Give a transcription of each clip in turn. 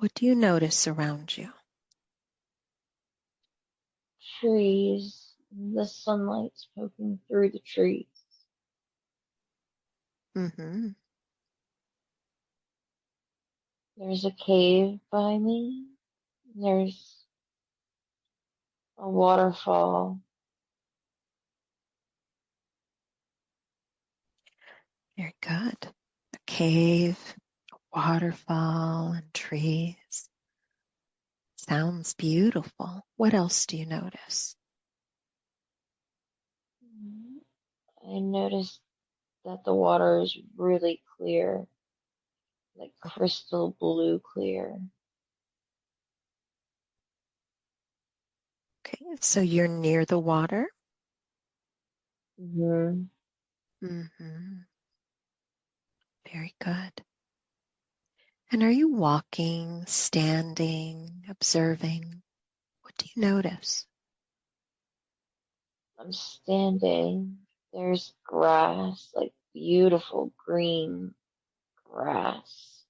What do you notice around you? Trees. The sunlight's poking through the trees. Mm-hmm. There's a cave by me. There's a waterfall. Very good. A cave, a waterfall, and trees. Sounds beautiful. What else do you notice? I noticed that the water is really clear, like crystal blue clear. Okay, so you're near the water? Mm-hmm. Mm-hmm. Very good. And are you walking, standing, observing? What do you notice? I'm standing. There's grass, like beautiful green grass.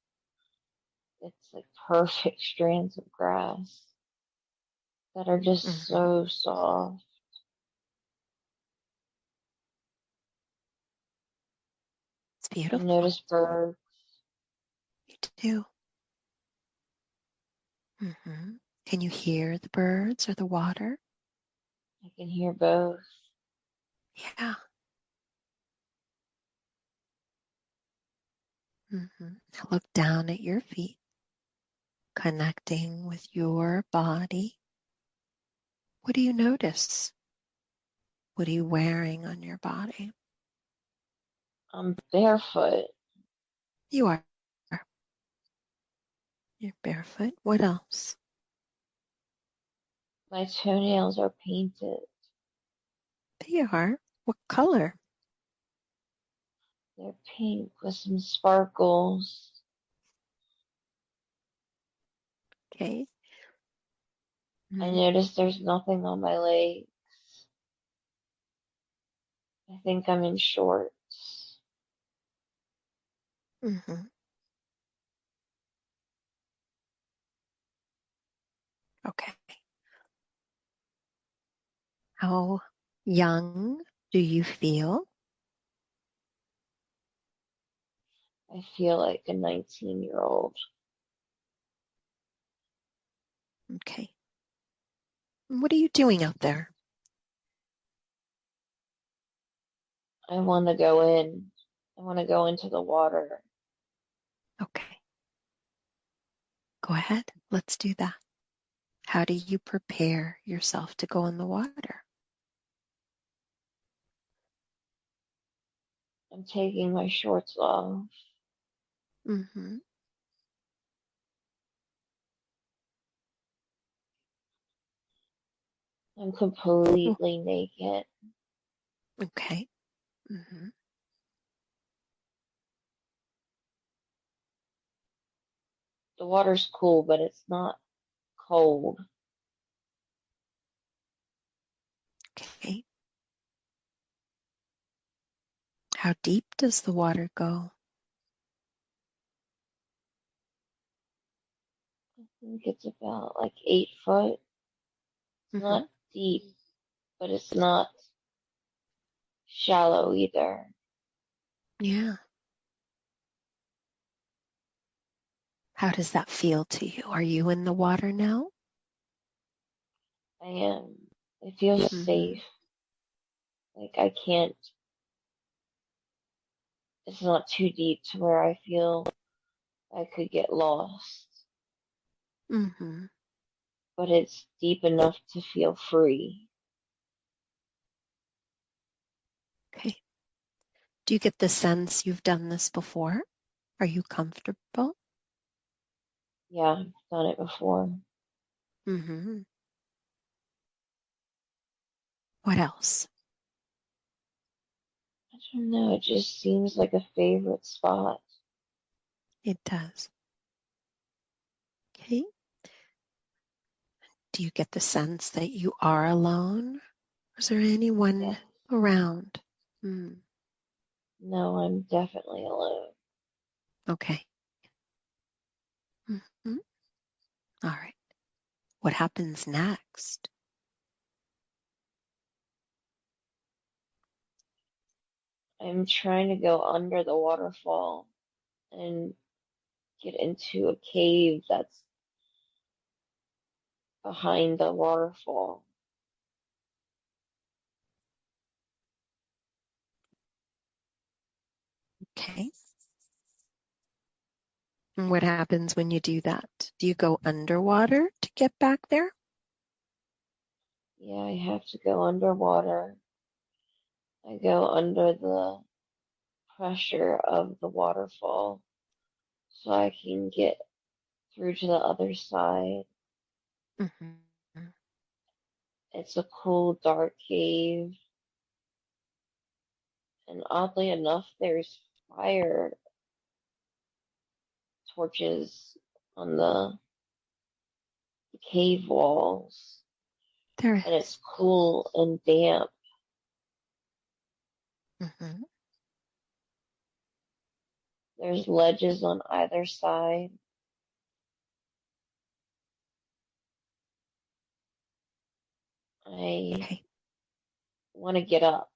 It's like perfect strands of grass that are just Mm-hmm. so soft. It's I beautiful. notice birds. You do. Mm-hmm. Can you hear the birds or the water? I can hear both. Yeah. Mm-hmm. Look down at your feet, connecting with your body. What do you notice? What are you wearing on your body? I'm barefoot. You are. You're barefoot. What else? My toenails are painted. There you are. What color? They're pink with some sparkles. Okay. I Mm-hmm. notice there's nothing on my legs. I think I'm in shorts. Mm-hmm. Okay. How young do you feel? I feel like a 19-year-old. Okay. What are you doing out there? I want to go in. I want to go into the water. Okay. Go ahead. Let's do that. How do you prepare yourself to go in the water? I'm taking my shorts off. Mm-hmm. I'm completely naked. Okay. Mm-hmm. The water's cool, but it's not cold. Okay. How deep does the water go? I think it's about like 8 foot. It's Mm-hmm. not deep, but it's not shallow either. Yeah. How does that feel to you? Are you in the water now? I am. It feels Mm-hmm. safe. Like I can't, it's not too deep to where I feel I could get lost, Mm-hmm. but it's deep enough to feel free. Okay. Do you get the sense you've done this before? Are you comfortable? Yeah, I've done it before. Mm-hmm. What else? I don't know, it just seems like a favorite spot. It does. Okay. Do you get the sense that you are alone? Is there anyone Yeah. around? Mm. No, I'm definitely alone. Okay. Mm-hmm. What happens next? I'm trying to go under the waterfall and get into a cave that's behind the waterfall. Okay. And what happens when you do that? Do you go underwater to get back there? Yeah, I have to go underwater. I go under the pressure of the waterfall so I can get through to the other side. Mm-hmm. It's a cool, dark cave. And oddly enough, there's fire torches on the cave walls. There And is. it's cool and damp. Mm-hmm. There's ledges on either side. I Okay. want to get up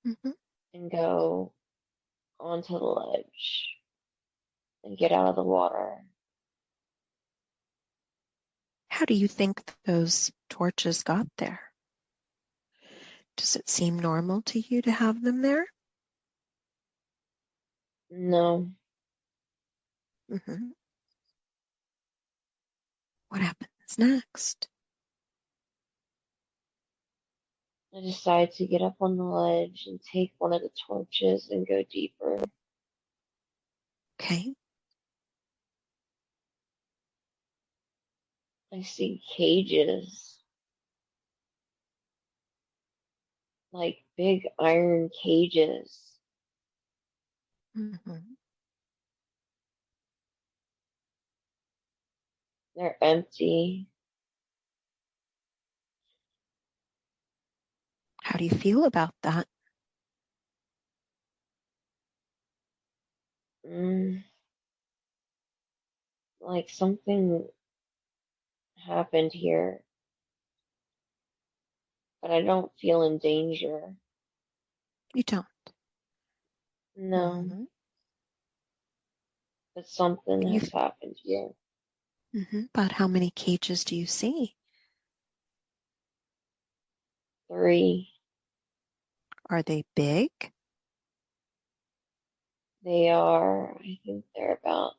Mm-hmm. and go onto the ledge and get out of the water. How do you think those torches got there? Does it seem normal to you to have them there? No, Mm-hmm. What happens next? I decide to get up on the ledge and take one of the torches and go deeper. Okay. I see cages, like big iron cages. Mm-hmm. They're empty. How do you feel about that? Mm, like something happened here, but I don't feel in danger. You don't. No, Mm-hmm. but something You, has happened here. mm-hmm. About how many cages do you see? 3. Are they big? They are, I think they're about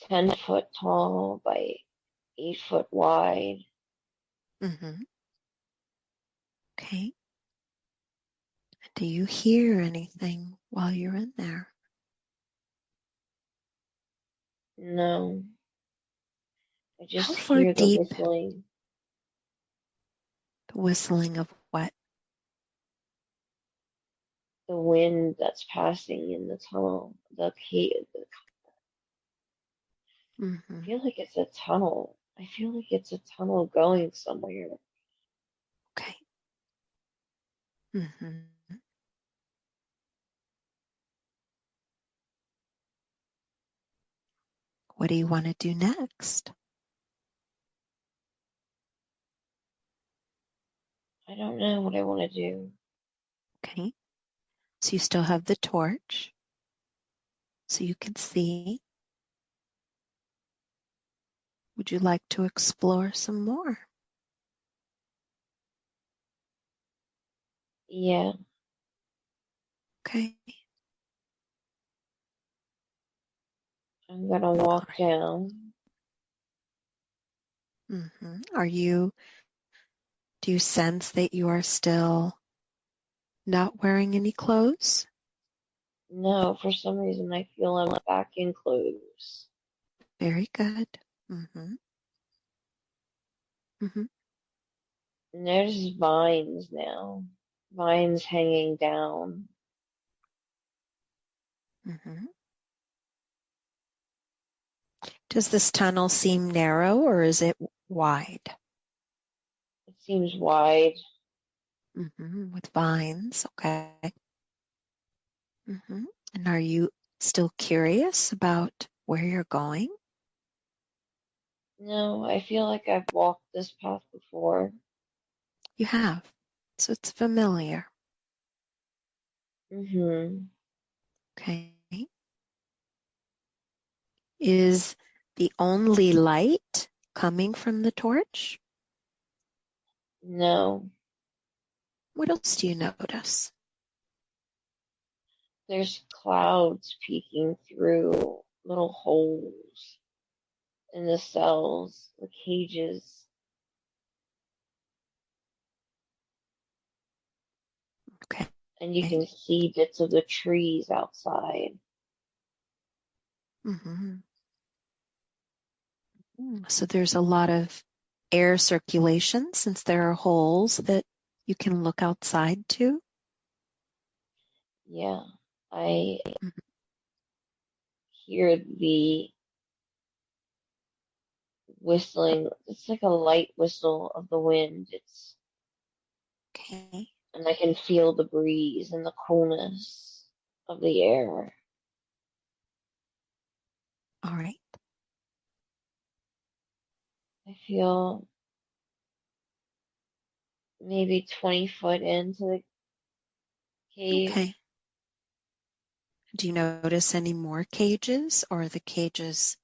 10 foot tall by 8 foot wide. Mm-hmm. Okay. Do you hear anything while you're in there? No, I How just far hear the deep? whistling, The whistling of what? the wind that's passing in the tunnel, the cave. I Mm-hmm. feel like it's a tunnel. I feel like it's a tunnel going somewhere. Okay. Mm-hmm. What do you want to do next? I don't know what I want to do. Okay. So you still have the torch, so you can see. Would you like to explore some more? Yeah, Okay. I'm gonna All walk right. down. Mm-hmm. Do you sense that you are still not wearing any clothes? No, for some reason I feel I'm back in clothes. Very good. Mm-hmm. Mm-hmm. And there's vines now. Vines hanging down. Mm-hmm. Does this tunnel seem narrow or is it wide? It seems wide. Mm-hmm. With vines. Okay. Mm-hmm. And are you still curious about where you're going? No, I feel like I've walked this path before. You have. So it's familiar. Mm-hmm. Okay. Is the only light coming from the torch? No, What else do you notice? there's clouds peeking through little holes in the cells, the cages, Okay. and you can see bits of the trees outside. Mm-hmm. So there's a lot of air circulation since there are holes that you can look outside to. Yeah, I Mhm. hear the whistling. It's like a light whistle of the wind. Okay. And I can feel the breeze and the coolness of the air. All right. I feel maybe 20 foot into the cave. Okay. Do you notice any more cages, or are the cages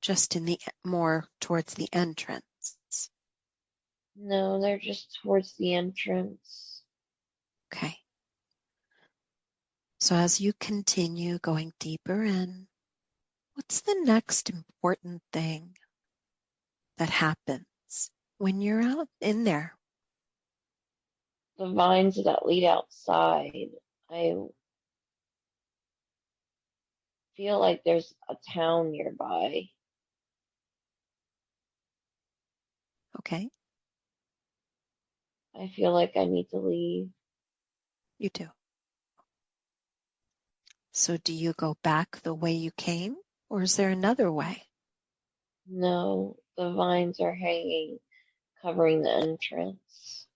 just in the more towards the entrance? No, they're just towards the entrance. Okay. So as you continue going deeper in, what's the next important thing that happens when you're out in there? The vines that lead outside, I feel like there's a town nearby. Okay, I feel like I need to leave. you do. So do you go back the way you came, or is there another way? No, the vines are hanging, covering the entrance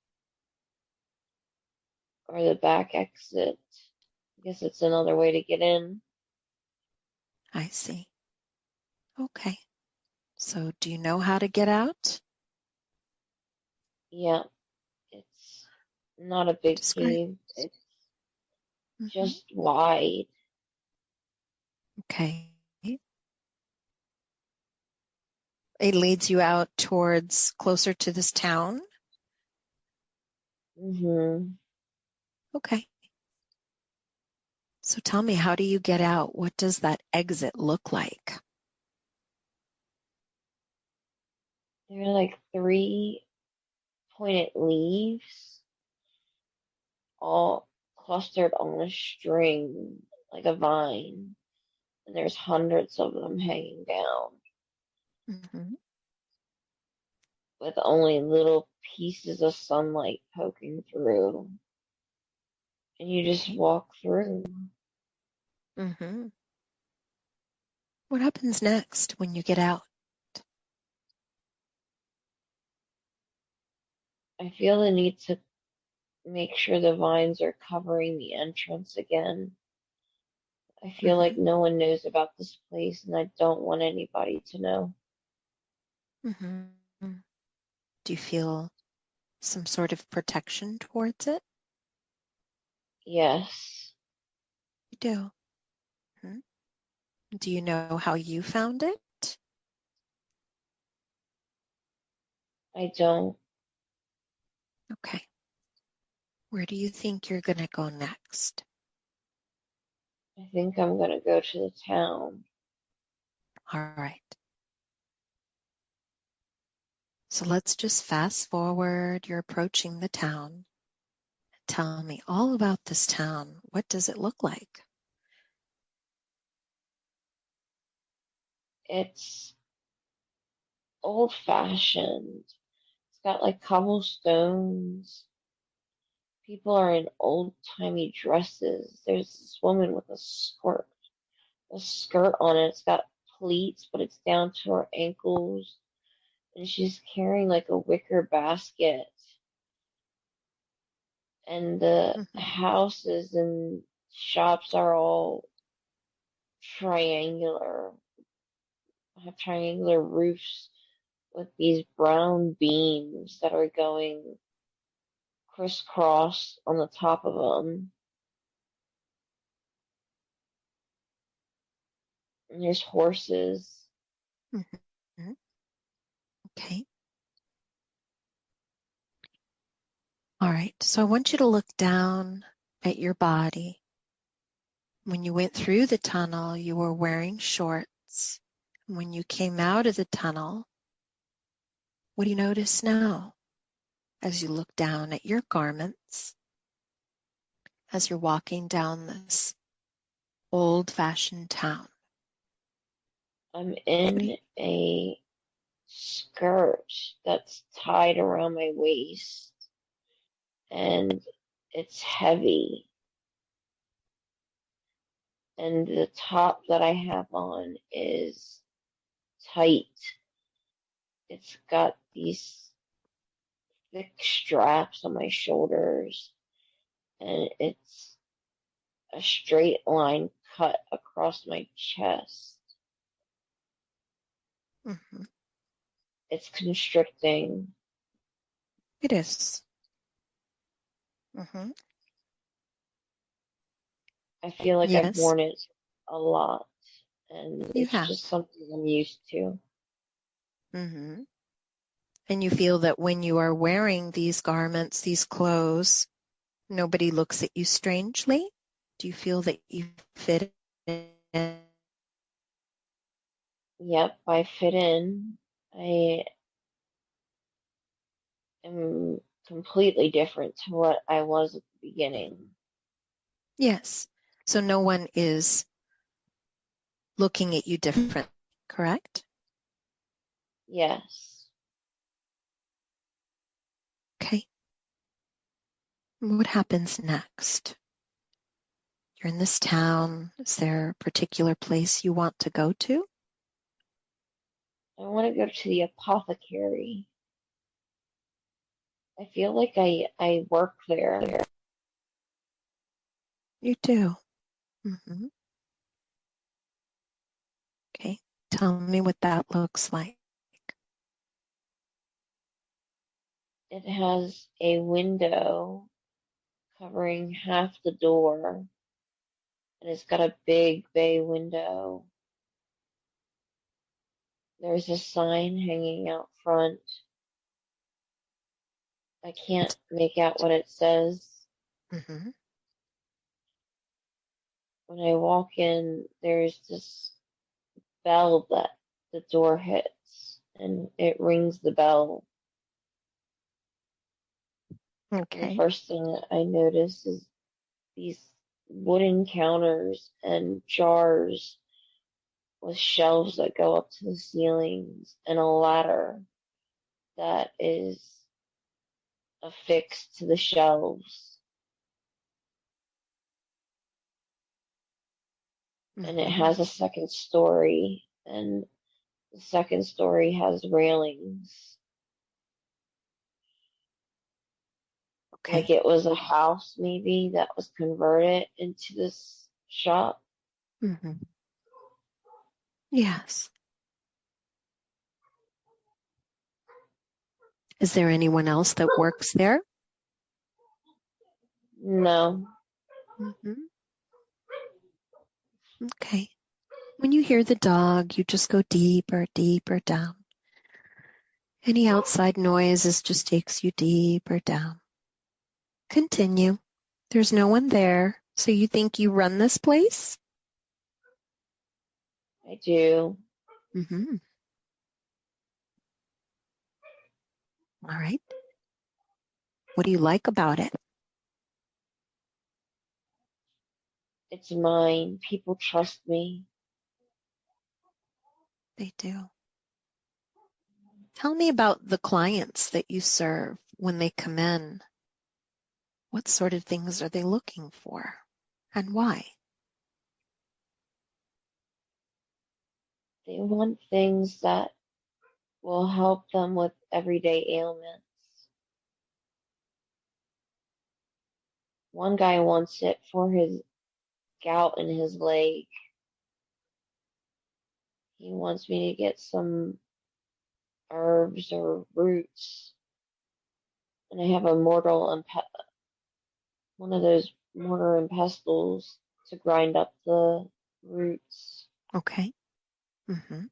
or the back exit. I guess it's another way to get in. I see. Okay. So do you know how to get out? Yeah, it's not a big Describe. cave. It's Hmm. just wide. Okay. It leads you out towards closer to this town. Hmm. Okay. So tell me, how do you get out? What does that exit look like? There are like three pointed leaves, all clustered on a string, like a vine. And there's hundreds of them hanging down Hmm. with only little pieces of sunlight poking through. And you just walk through. Hmm. What happens next when you get out? I feel the need to make sure the vines are covering the entrance again. I feel like Hmm. no one knows about this place, and I don't want anybody to know. Hmm. Do you feel some sort of protection towards it? Yes, You do. Mhm. Do you know how you found it? I don't. Okay. Where do you think you're going to go next? I think I'm gonna go to the town. All right. So let's just fast forward. You're approaching the town. Tell me all about this town. What does it look like? It's old fashioned. It's got like cobblestones. People are in old timey dresses. There's this woman with a skirt on it. It's got pleats, but it's down to her ankles. And she's carrying like a wicker basket. And the Hmm. houses and shops are all triangular, have triangular roofs with these brown beams that are going crisscross on the top of them. And there's horses. Mm-hmm. Okay. All right. So I want you to look down at your body. When you went through the tunnel, you were wearing shorts. When you came out of the tunnel, what do you notice now as you look down at your garments, as you're walking down this old-fashioned town? I'm in a skirt that's tied around my waist, and it's heavy. And the top that I have on is tight. It's got these thick straps on my shoulders, and it's a straight line cut across my chest. Mm-hmm. It's constricting. It is. Mm-hmm. I feel like I've Yes, worn it a lot, and you it's have. just something I'm used to. Mm-hmm. And you feel that when you are wearing these garments, these clothes, nobody looks at you strangely? Do you feel that you fit in? Yep, I fit in. I am completely different to what I was at the beginning. Yes. So no one is looking at you different, correct? Yes. Okay. What happens next? You're in this town. Is there a particular place you want to go to? I want to go to the apothecary. I feel like I work there. You do. Mm-hmm. Okay. Tell me what that looks like. It has a window covering half the door, and it's got a big bay window. There's a sign hanging out front. I can't make out what it says. Mm-hmm. When I walk in, there's this bell that the door hits, and it rings the bell. And the Okay. first thing that I notice is these wooden counters and jars with shelves that go up to the ceilings and a ladder that is affixed to the shelves. And it Mm-hmm. has a second story, and the second story has railings. Like Okay. it was a house maybe that was converted into this shop. Mm-hmm. Yes. Is there anyone else that works there? No, Mm-hmm. Okay. When you hear the dog, you just go deeper, deeper down. Any outside noises just takes you deeper down. Continue. There's no one there, so you think you run this place? I do. Mm-hmm. All right. What do you like about it? It's mine. People trust me. They do. Tell me about the clients that you serve when they come in. What sort of things are they looking for and why? They want things that will help them with everyday ailments. One guy wants it for his gout in his leg. He wants me to get some herbs or roots, and I have a one of those mortar and pestles to grind up the roots. Okay. Mm-hmm.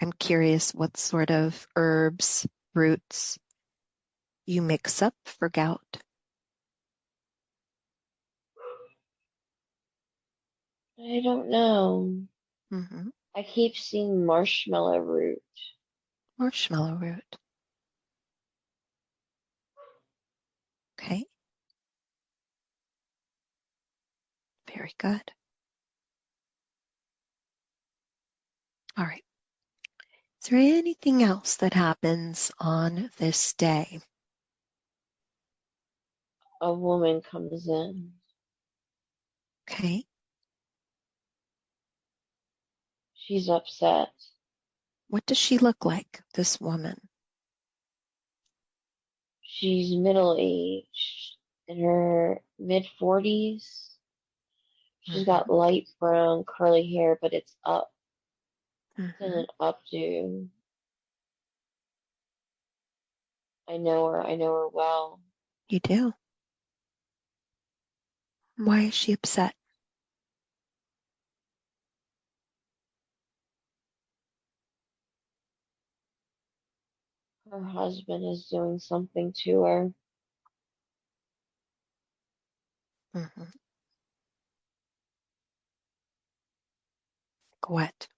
I'm curious what sort of herbs, roots you mix up for gout. I don't know. Mm-hmm. I keep seeing marshmallow root. Marshmallow root. Okay. Very good. All right. Is there anything else that happens on this day? A woman comes in. Okay. She's upset. What does she look like, this woman? She's middle-aged, in her mid-40s. She's got Mm-hmm. light brown curly hair, but it's up. It's in Mm-hmm. an updo. I know her. I know her well. You do? Why is she upset? Her husband is doing something to her. Mm-hmm. What?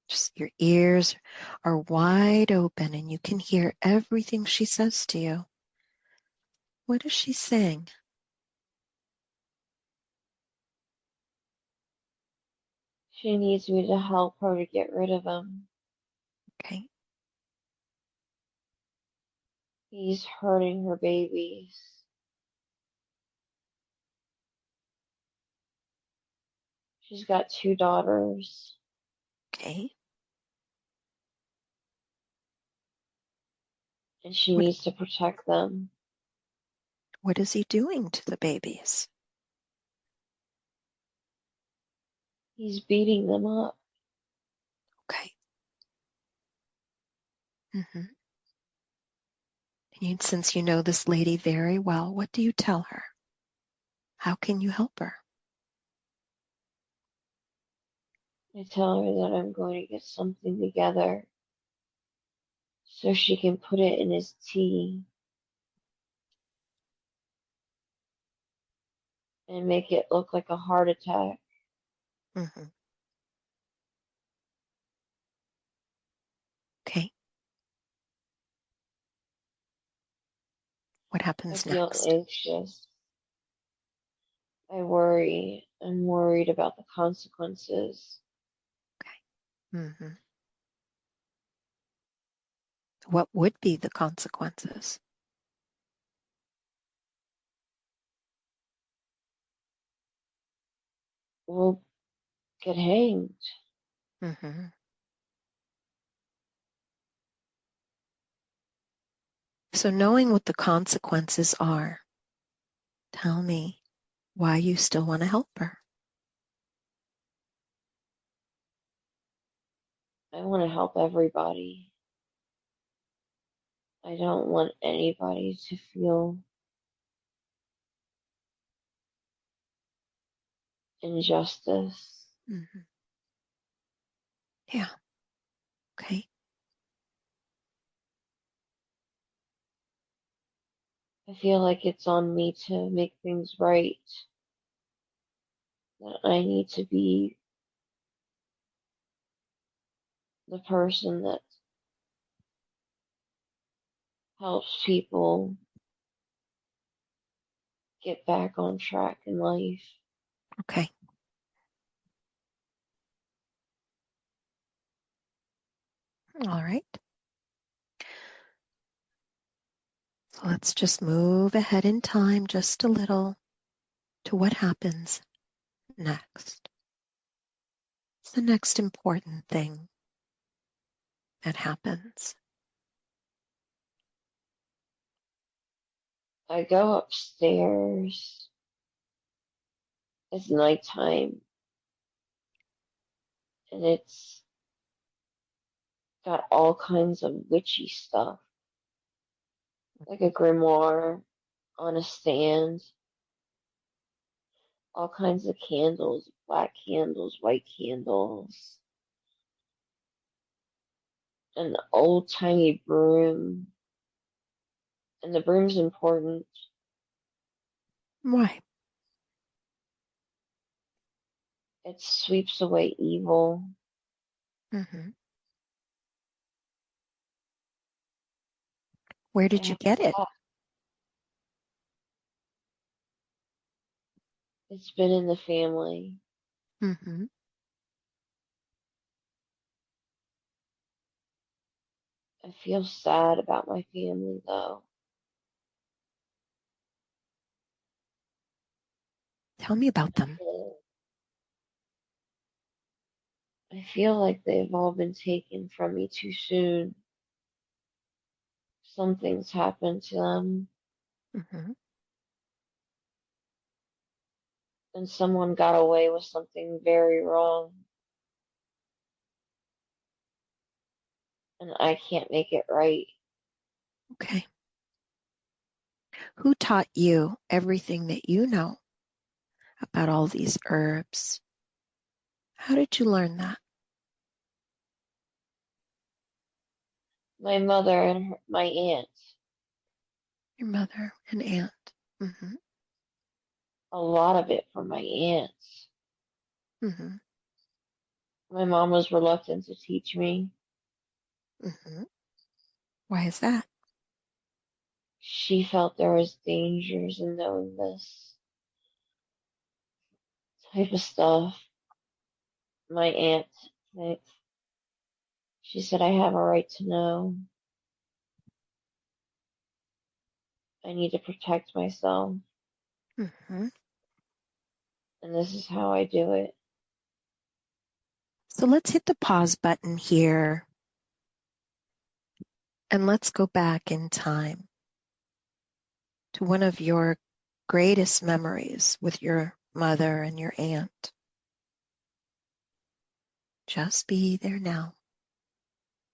Just your ears are wide open and you can hear everything she says to you. What is she saying? She needs me to help her to get rid of him. Okay. He's hurting her babies. She's got 2 daughters, Okay. and she What needs to protect them. what is he doing to the babies? He's beating them up. Okay. Mm-hmm. And since you know this lady very well, what do you tell her? How can you help her? I tell her that I'm going to get something together so she can put it in his tea and make it look like a heart attack. Mm-hmm. Okay. What I happens feel next? anxious. I worry. I'm worried about the consequences. Okay. Mm-hmm. What would be the consequences? We'll get hanged. Mm-hmm. So knowing what the consequences are, tell me why you still want to help her. I want to help everybody. I don't want anybody to feel injustice. Mm-hmm. Yeah. Okay. I feel like it's on me to make things right. That I need to be the person that helps people get back on track in life. Okay. All right. So let's just move ahead in time just a little to what happens next. It's the next important thing that happens. I go upstairs. It's nighttime. and it's got all kinds of witchy stuff, like a grimoire on a stand, all kinds of candles, black candles, white candles, an old-timey broom. And the broom's important. Why? It sweeps away evil. Mm-hmm. Where I did you have get it? that. It's been in the family. Mm-hmm. I feel sad about my family, though. Tell me about I them. feel, I feel like they've all been taken from me too soon. Something's happened to them, Mm-hmm. and someone got away with something very wrong, and I can't make it right. Okay. Who taught you everything that you know about all these herbs? How did you learn that? My mother and my aunt, Your mother and aunt. Mm-hmm. a lot of it from my aunt. Mm-hmm. My mom was reluctant to teach me. Mm-hmm. Why is that? She felt there was dangers in knowing this type of stuff. My aunt, she said, I have a right to know. I need to protect myself, Mm-hmm. and this is how I do it. So let's hit the pause button here and let's go back in time to one of your greatest memories with your mother and your aunt. Just be there now.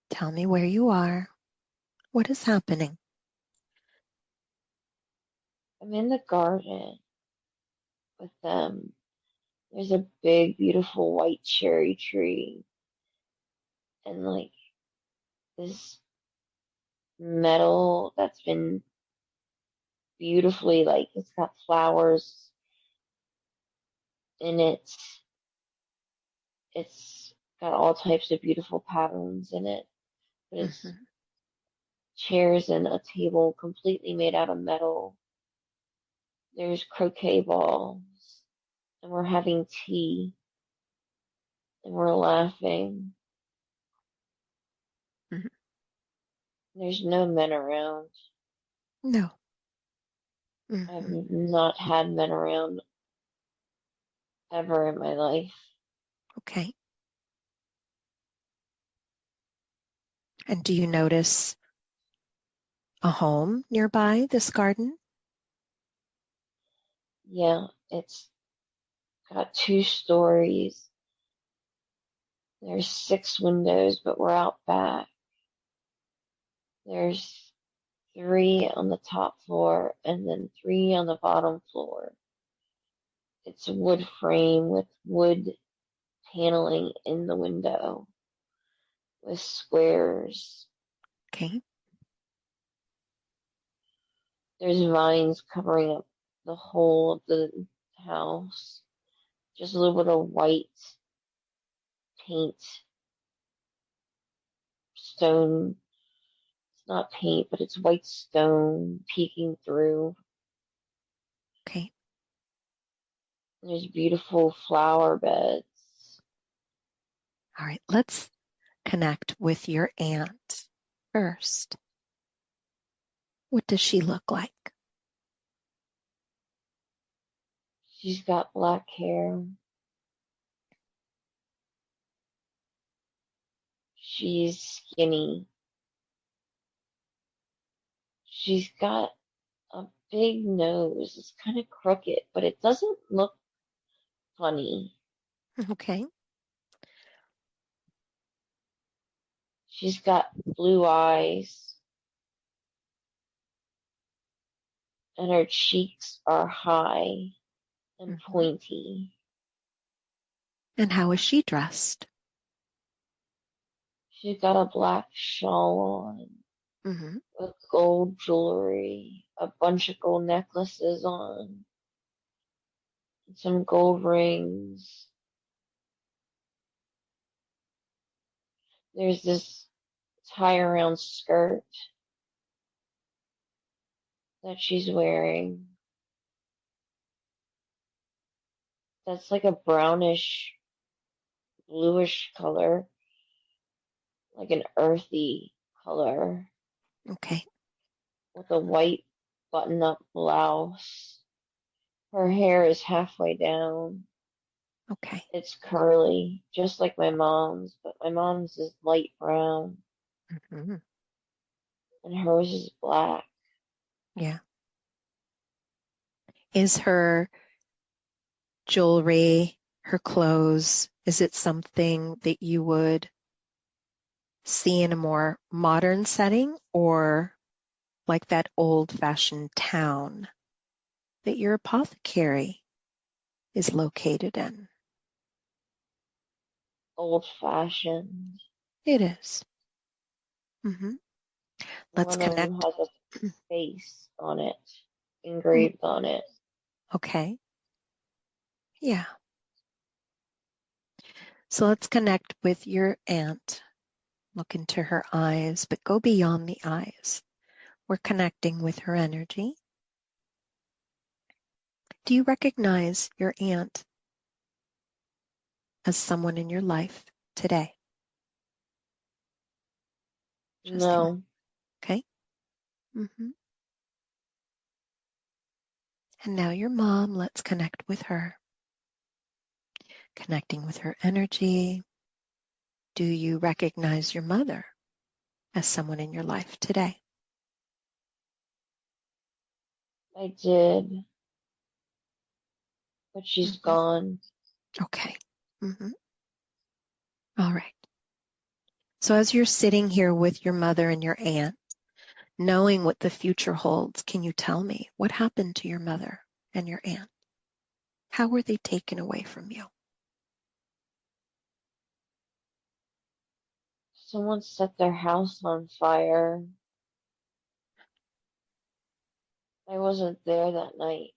Tell me where you are. What is happening? I'm in the garden with them. There's a big, beautiful white cherry tree, and like this metal that's been beautifully, like it's got flowers in it. It's got all types of beautiful patterns in it. But it's Mm-hmm. chairs and a table completely made out of metal. There's croquet balls, and we're having tea, and we're laughing. Mm-hmm. There's no men around. No. I've Mm-hmm. not had men around ever in my life. Okay. And do you notice a home nearby this garden? Yeah, it's got 2 stories. There's 6 windows, but we're out back. There's 3 on the top floor and then 3 on the bottom floor. It's a wood frame with wood paneling in the window with squares. Okay. There's vines covering up the whole of the house. Just a little bit of white paint, stone. It's not paint, but it's white stone peeking through. Okay. There's beautiful flower beds. All right. Let's connect with your aunt first. What does she look like? She's got black hair. She's skinny. She's got a big nose. It's kind of crooked, but it doesn't look funny. Okay. She's got blue eyes, and her cheeks are high and Mm-hmm. pointy. And how is she dressed? She's got a black shawl on Mm-hmm. with gold jewelry, a bunch of gold necklaces on, some gold rings. There's this tie around skirt that she's wearing that's like a brownish, bluish color, like an earthy color, Okay. with a white button up blouse. Her hair is halfway down. Okay. It's curly, just like my mom's, but my mom's is light brown Mm-hmm. and hers is black. Yeah. Is her jewelry, her clothes, is it something that you would see in a more modern setting or like that old-fashioned town that your apothecary is located in? Old fashioned. It is. Mm-hmm. Let's One of them connect. has a face on it, Mm, engraved on it. okay. Yeah. So let's connect with your aunt. Look into her eyes, but go beyond the eyes. We're connecting with her energy. Do you recognize your aunt as someone in your life today? Just connect. No, Okay. Mm-hmm. And now your mom, let's connect with her. Connecting with her energy. Do you recognize your mother as someone in your life today? I did, but she's Mm-hmm. gone. Okay. Mm-hmm. All right. So as you're sitting here with your mother and your aunt, knowing what the future holds, can you tell me what happened to your mother and your aunt? How were they taken away from you? Someone set their house on fire. I wasn't there that night.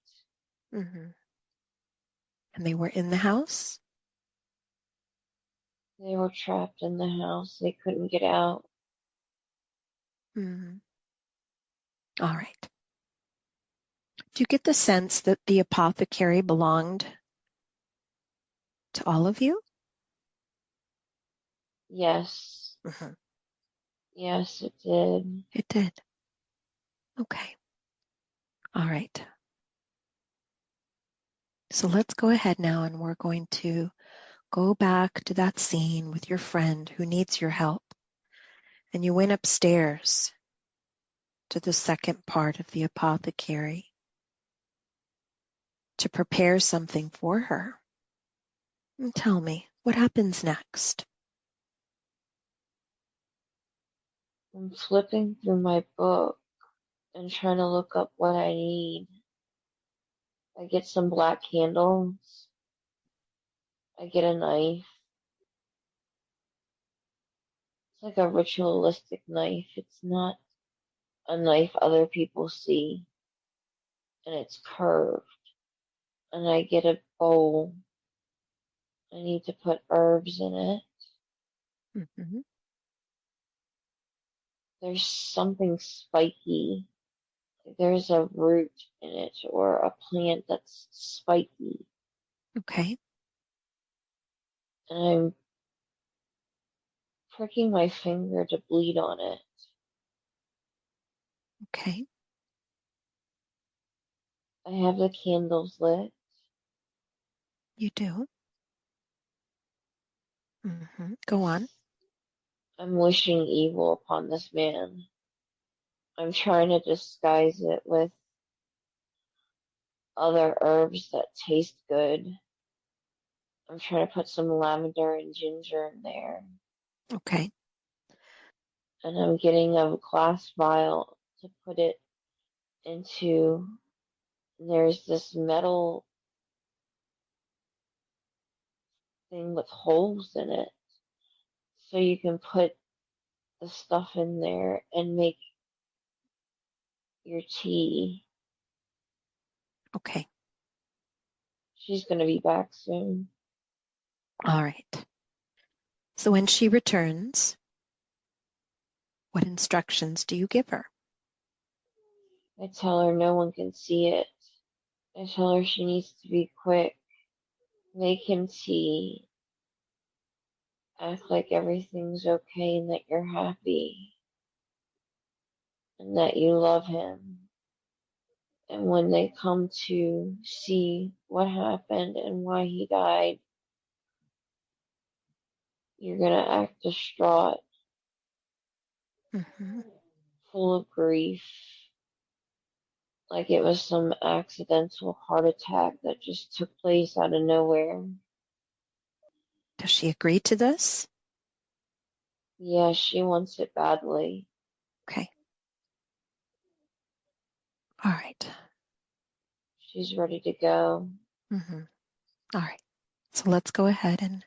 Mm-hmm. And they were in the house? They were trapped in the house. They couldn't get out. Mm-hmm. All right. Do you get the sense that the apothecary belonged to all of you? Yes. Mm-hmm. Yes, it did. It did. Okay. All right. So let's go ahead now and we're going to go back to that scene with your friend who needs your help. And you went upstairs to the second part of the apothecary to prepare something for her. And tell me, what happens next? I'm flipping through my book and trying to look up what I need. I get some black candles. I get a knife. It's like a ritualistic knife. It's not a knife other people see, and it's curved. And I get a bowl. I need to put herbs in it. Mm-hmm. There's something spiky. There's a root in it or a plant that's spiky. Okay. And I'm pricking my finger to bleed on it. Okay. I have the candles lit. You do. Mm-hmm. Go on. I'm wishing evil upon this man. I'm trying to disguise it with other herbs that taste good. I'm trying to put some lavender and ginger in there. Okay. and I'm getting a glass vial to put it into. There's this metal thing with holes in it, so you can put the stuff in there and make your tea. Okay. She's going to be back soon. All right. So when she returns, what instructions do you give her? I tell her no one can see it. I tell her she needs to be quick. Make him tea. Act like everything's okay and that you're happy and that you love him. And when they come to see what happened and why he died, you're going to act distraught, Mm-hmm. full of grief, like it was some accidental heart attack that just took place out of nowhere. Does she agree to this? Yeah, she wants it badly. Okay. All right. She's ready to go. Mm-hmm. All right. So let's go ahead and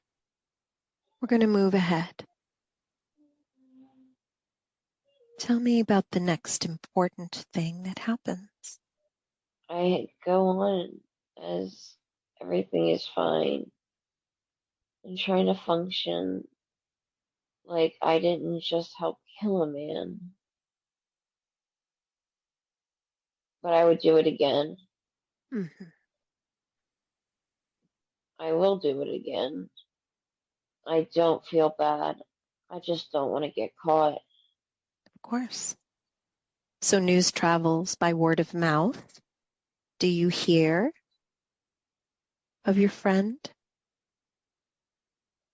we're going to move ahead. Tell me about the next important thing that happens. I go on as everything is fine and trying to function like I didn't just help kill a man, but I would do it again. Mm-hmm. I will do it again. I don't feel bad. I just don't want to get caught. Of course. So news travels by word of mouth. Do you hear of your friend?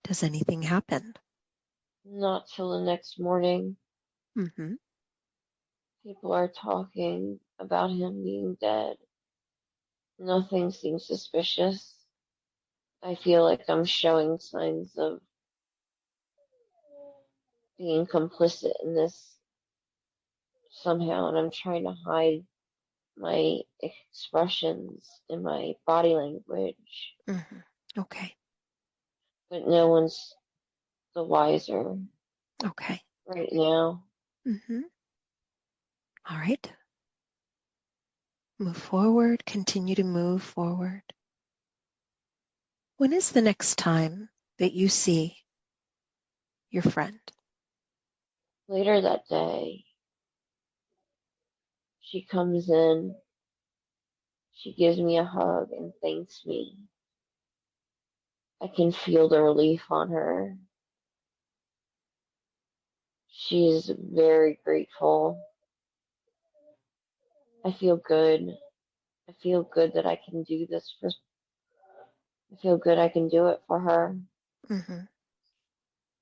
Does anything happen? Not till the next morning. Mm-hmm. People are talking about him being dead. Nothing seems suspicious. I feel like I'm showing signs of being complicit in this somehow, and I'm trying to hide my expressions in my body language, Mm-hmm. Okay. but no one's the wiser Okay. right now. Mm-hmm. All right. Move forward. Continue to move forward. When is the next time that you see your friend? Later that day, she comes in, she gives me a hug and thanks me. I can feel the relief on her. She's very grateful. I feel good. I feel good that I can do this for, I feel good I can do it for her. Mm-hmm.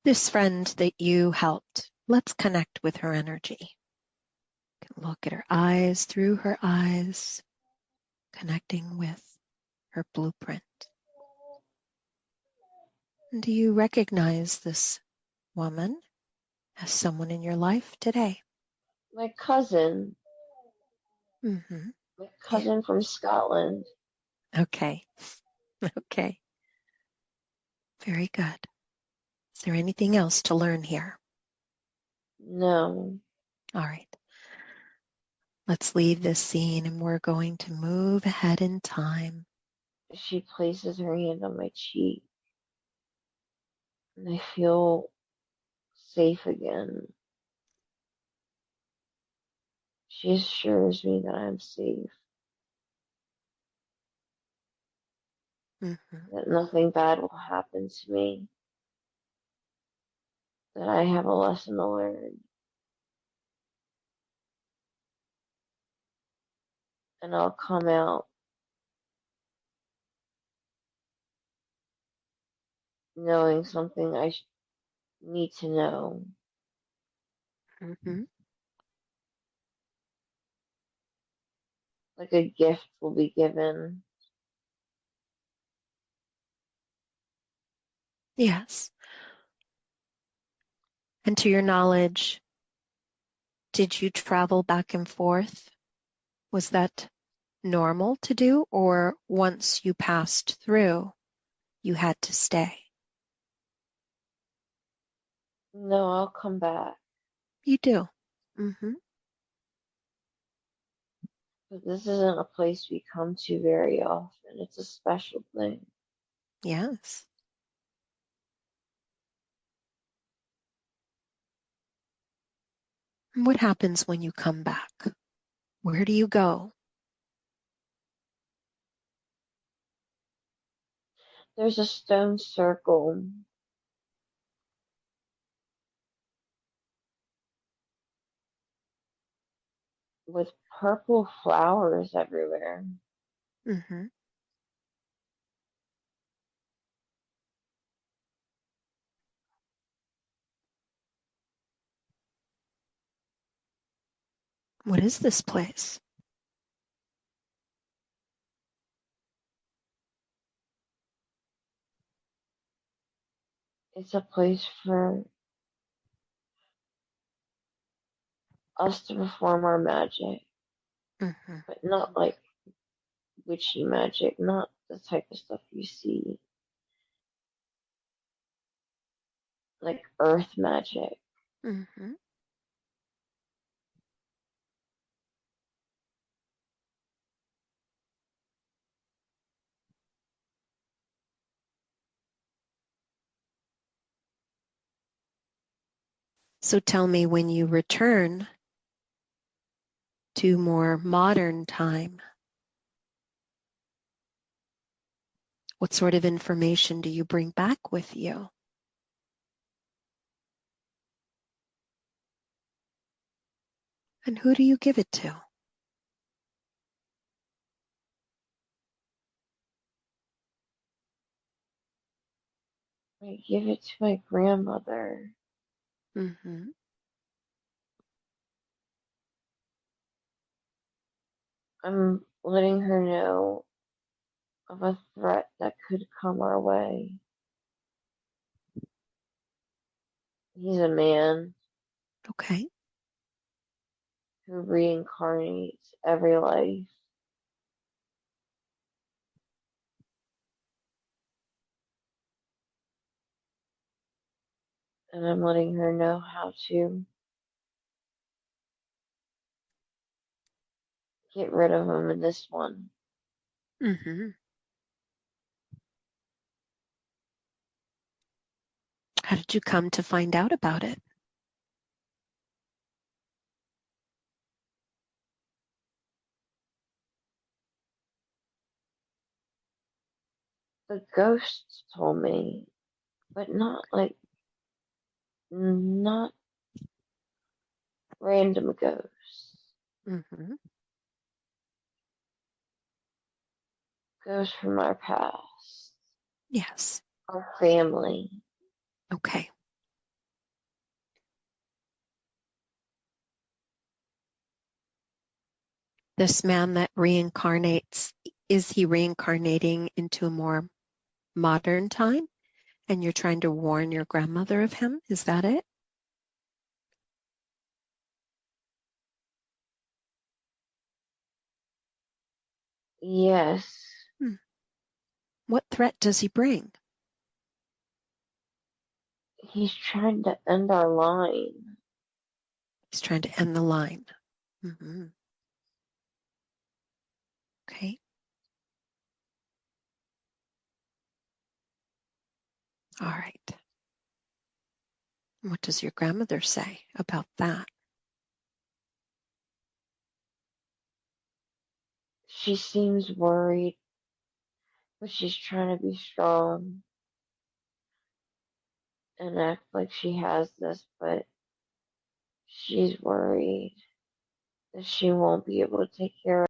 This friend that you helped, let's connect with her energy. Look at her eyes, through her eyes, connecting with her blueprint. Do you recognize this woman as someone in your life today? My cousin, Mm-hmm. my Yeah. cousin from Scotland. Okay. Okay. Very good. Is there anything else to learn here? No, All right. Let's leave this scene and we're going to move ahead in time. she places her hand on my cheek and I feel safe again. She assures me that I'm safe, Mm-hmm. that nothing bad will happen to me, that I have a lesson to learn, and I'll come out knowing something I need to know. Mm-hmm. Like a gift will be given. Yes. And to your knowledge, Did you travel back and forth? Was that normal to do, or once you passed through, you had to stay? No, I'll come back. You do. Mm-hmm. But this isn't a place we come to very often. It's a special thing. Yes. What happens when you come back? Where do you go? There's a stone circle with purple flowers everywhere. Mm-hmm. What is this place? It's a place for us to perform our magic, Mm-hmm. but not like witchy magic, not the type of stuff you see, like earth magic. Mm-hmm. So tell me, when you return to more modern time, what sort of information do you bring back with you? And who do you give it to? I give it to my grandmother. Mm-hmm. I'm letting her know of a threat that could come our way. He's a man Okay. who reincarnates every life. And I'm letting her know how to get rid of him in this one. Mm-hmm. How did you come to find out about it? The ghosts told me, but not random ghosts. Mm-hmm. Ghosts from our past, Yes. our family. Okay. This man that reincarnates, is he reincarnating into a more modern time? And you're trying to warn your grandmother of him? Is that it? Yes, Hmm. What threat does he bring? he's trying to end our line. He's trying to end the line. Mm-hmm. Okay. All right. What does your grandmother say about that? She seems worried, but she's trying to be strong and act like she has this, but she's worried that she won't be able to take care of